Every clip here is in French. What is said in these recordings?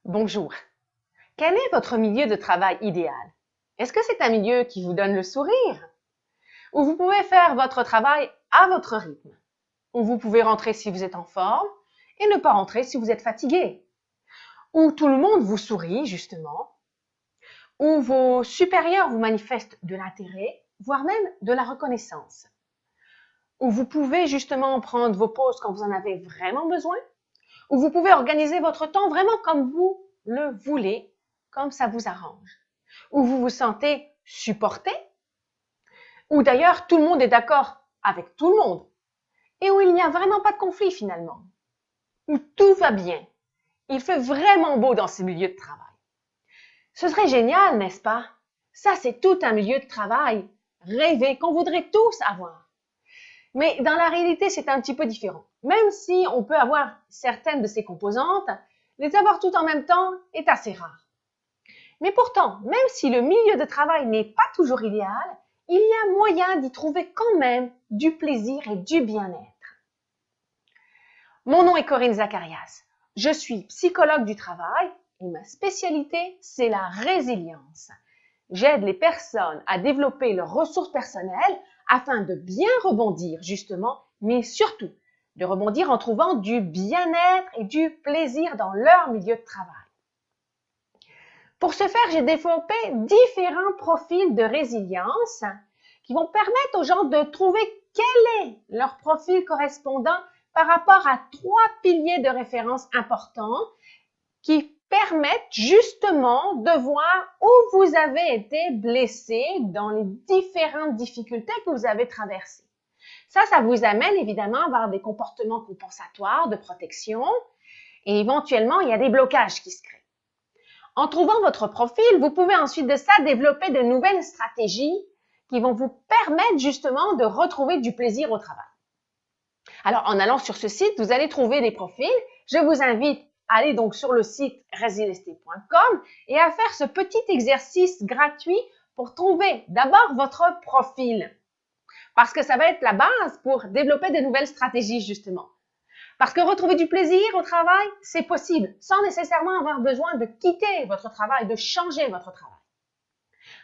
Bonjour. Quel est votre milieu de travail idéal? Est-ce que c'est un milieu qui vous donne le sourire? Où vous pouvez faire votre travail à votre rythme? Où vous pouvez rentrer si vous êtes en forme et ne pas rentrer si vous êtes fatigué? Où tout le monde vous sourit, justement? Où vos supérieurs vous manifestent de l'intérêt, voire même de la reconnaissance? Où vous pouvez justement prendre vos pauses quand vous en avez vraiment besoin? Où vous pouvez organiser votre temps vraiment comme vous le voulez, comme ça vous arrange, où vous vous sentez supporté, où d'ailleurs tout le monde est d'accord avec tout le monde, et où il n'y a vraiment pas de conflit finalement, où tout va bien. Il fait vraiment beau dans ces milieux de travail. Ce serait génial, n'est-ce pas? Ça, c'est tout un milieu de travail rêvé qu'on voudrait tous avoir. Mais dans la réalité, c'est un petit peu différent. Même si on peut avoir certaines de ces composantes, les avoir toutes en même temps est assez rare. Mais pourtant, même si le milieu de travail n'est pas toujours idéal, il y a moyen d'y trouver quand même du plaisir et du bien-être. Mon nom est Corinne Zacharias. Je suis psychologue du travail et ma spécialité, c'est la résilience. J'aide les personnes à développer leurs ressources personnelles afin de bien rebondir justement, mais surtout de rebondir en trouvant du bien-être et du plaisir dans leur milieu de travail. Pour ce faire, j'ai développé différents profils de résilience qui vont permettre aux gens de trouver quel est leur profil correspondant par rapport à 3 piliers de référence importants qui permettent justement de voir où vous avez été blessé dans les différentes difficultés que vous avez traversées. Ça vous amène évidemment à avoir des comportements compensatoires de protection et éventuellement, il y a des blocages qui se créent. En trouvant votre profil, vous pouvez ensuite de ça développer de nouvelles stratégies qui vont vous permettre justement de retrouver du plaisir au travail. Alors, en allant sur ce site, vous allez trouver des profils. Je vous invite à aller donc sur le site resiliester.com et à faire ce petit exercice gratuit pour trouver d'abord votre profil. Parce que ça va être la base pour développer de nouvelles stratégies justement. Parce que retrouver du plaisir au travail, c'est possible, sans nécessairement avoir besoin de quitter votre travail, de changer votre travail.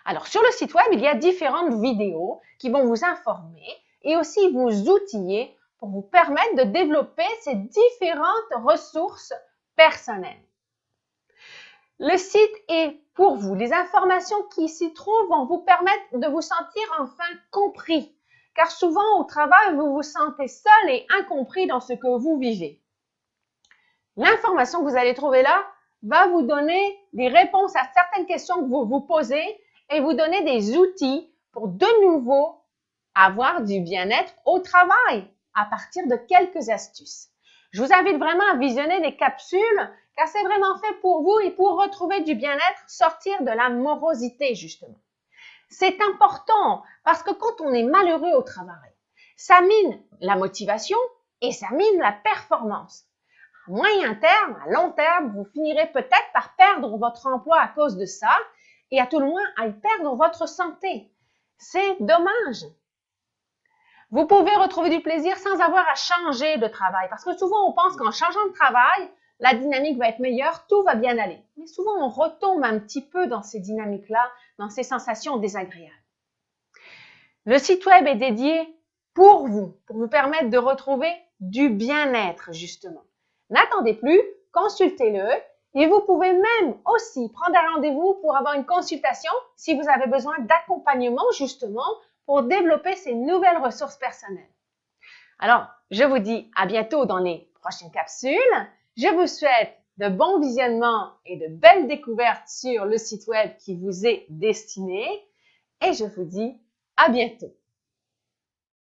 Alors, sur le site web, il y a différentes vidéos qui vont vous informer et aussi vous outiller pour vous permettre de développer ces différentes ressources personnelles. Le site est pour vous. Les informations qui s'y trouvent vont vous permettre de vous sentir enfin compris. Car souvent, au travail, vous vous sentez seul et incompris dans ce que vous vivez. L'information que vous allez trouver là va vous donner des réponses à certaines questions que vous vous posez et vous donner des outils pour de nouveau avoir du bien-être au travail à partir de quelques astuces. Je vous invite vraiment à visionner les capsules car c'est vraiment fait pour vous et pour retrouver du bien-être, sortir de la morosité justement. C'est important parce que quand on est malheureux au travail, ça mine la motivation et ça mine la performance. À moyen terme, à long terme, vous finirez peut-être par perdre votre emploi à cause de ça et à tout le moins à y perdre votre santé. C'est dommage. Vous pouvez retrouver du plaisir sans avoir à changer de travail parce que souvent on pense qu'en changeant de travail, la dynamique va être meilleure, tout va bien aller. Mais souvent, on retombe un petit peu dans ces dynamiques-là, dans ces sensations désagréables. Le site web est dédié pour vous permettre de retrouver du bien-être, justement. N'attendez plus, consultez-le et vous pouvez même aussi prendre un rendez-vous pour avoir une consultation si vous avez besoin d'accompagnement, justement, pour développer ces nouvelles ressources personnelles. Alors, je vous dis à bientôt dans les prochaines capsules. Je vous souhaite de bons visionnements et de belles découvertes sur le site web qui vous est destiné et je vous dis à bientôt.